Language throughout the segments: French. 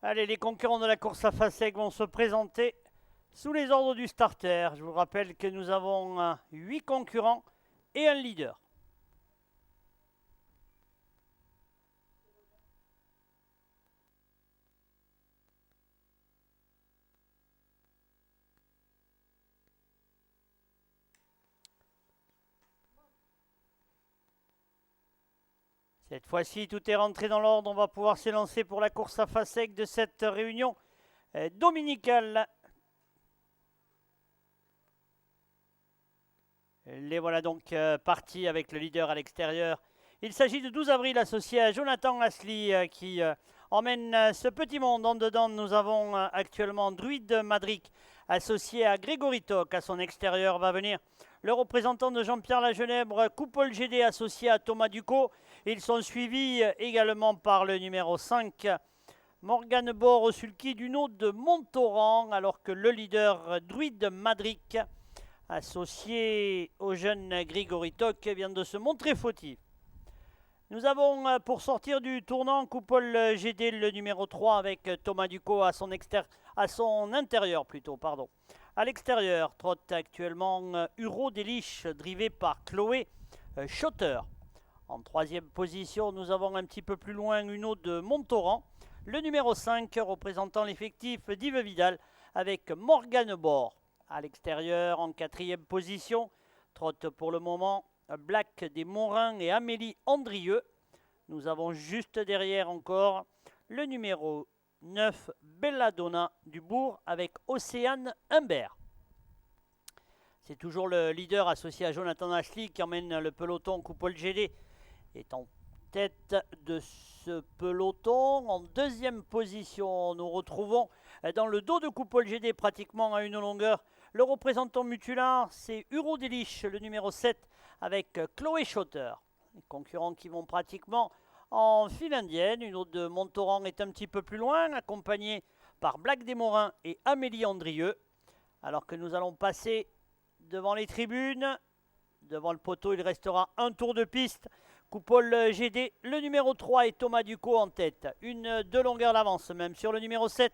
Allez, les concurrents de la course à Faseg vont se présenter sous les ordres du starter. Je vous rappelle que nous avons 8 concurrents et un leader. Cette fois-ci, tout est rentré dans l'ordre. On va pouvoir s'élancer pour la course à Faseg de cette réunion dominicale. Les voilà donc partis avec le leader à l'extérieur. Il s'agit de 12 avril associé à Jonathan Ashley qui emmène ce petit monde. En dedans, nous avons actuellement Druide Madric associé à Grégory Toc. À son extérieur va venir le représentant de Jean-Pierre Lagenèbre, Coupole GD associé à Thomas Ducot. Ils sont suivis également par le numéro 5, Morgane Bord au sulky du nom de Montauran, alors que le leader Druide Madric, associé au jeune Grégory Toc, vient de se montrer fautif. Nous avons pour sortir du tournant Coupole GD le numéro 3 avec Thomas Ducot à son intérieur plutôt, pardon. À l'extérieur, trotte actuellement Huro Delich, drivé par Chloé Schotter. En troisième position, nous avons un petit peu plus loin Uno de Montauran, le numéro 5 représentant l'effectif d'Yves Vidal avec Morgane Bord. À l'extérieur, en quatrième position, trotte pour le moment Black des Montrins et Amélie Andrieux. Nous avons juste derrière encore le numéro 9, Belladonna du Bourg avec Océane Humbert. C'est toujours le leader associé à Jonathan Ashley qui emmène le peloton. Coupole GD est en tête de ce peloton. En deuxième position, nous retrouvons dans le dos de Coupole GD pratiquement à une longueur le représentant Mutular, c'est Huro Delich, le numéro 7, avec Chloé Schotter. Les concurrents qui vont pratiquement en file indienne. Une autre de Montauran est un petit peu plus loin, accompagnée par Black Desmorins et Amélie Andrieux. Alors que nous allons passer devant les tribunes, devant le poteau, il restera un tour de piste. Coupole GD, le numéro 3 et Thomas Ducot en tête. Deux longueurs d'avance même sur le numéro 7.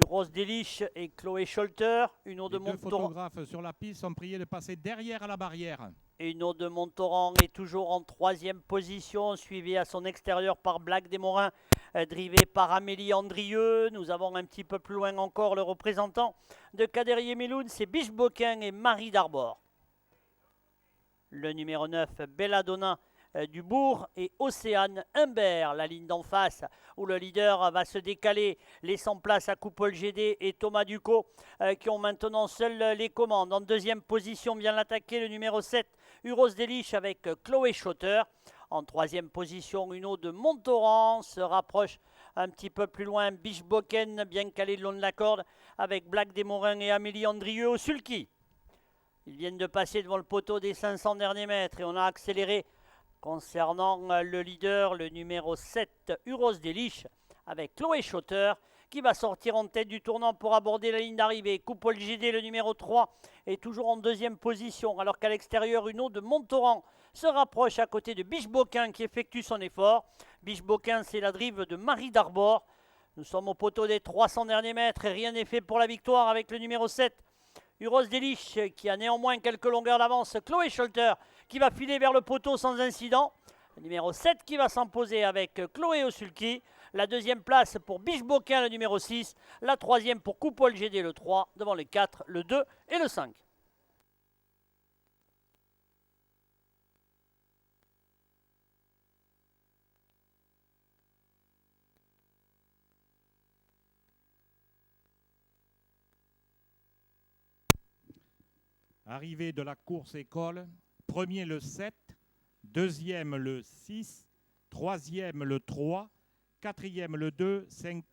Rose Delich et Chloé Scholter. Une autre de Montauran. Les deux photographes sur la piste sont priés de passer derrière à la barrière. Et une autre de Montauran est toujours en troisième position, suivi à son extérieur par Black Desmorins, drivé par Amélie Andrieux. Nous avons un petit peu plus loin encore le représentant de Kaderier Méloun, c'est Biche Boquin et Marie Darbord. Le numéro 9, Belladonna du Bourg et Océane Humbert, la ligne d'en face où le leader va se décaler, laissant place à Coupole GD et Thomas Ducot qui ont maintenant seuls les commandes. En deuxième position vient l'attaquer le numéro 7, Uros Delich avec Chloé Schotter. En troisième position, une autre de Montauran se rapproche un petit peu plus loin, Biche Boken bien calé le long de la corde avec Black Desmorins et Amélie Andrieux au sulky. Ils viennent de passer devant le poteau des 500 derniers mètres et on a accéléré concernant le leader, le numéro 7, Uros Delich, avec Chloé Schotter, qui va sortir en tête du tournant pour aborder la ligne d'arrivée. Coupole GD, le numéro 3, est toujours en deuxième position, alors qu'à l'extérieur, une autre de Montauran se rapproche à côté de Biche Boquin qui effectue son effort. Biche Boquin, c'est la drive de Marie Darbord. Nous sommes au poteau des 300 derniers mètres et rien n'est fait pour la victoire avec le numéro 7, Uros Delich, qui a néanmoins quelques longueurs d'avance. Chloé Scholter qui va filer vers le poteau sans incident. Le numéro 7 qui va s'imposer avec Chloé au sulky. La deuxième place pour Biche Boquin, le numéro 6. La troisième pour Coupole GD, le 3. Devant le 4, le 2 et le 5. Arrivée de la course école, premier le 7, deuxième le 6, troisième le 3, quatrième le 2, 5,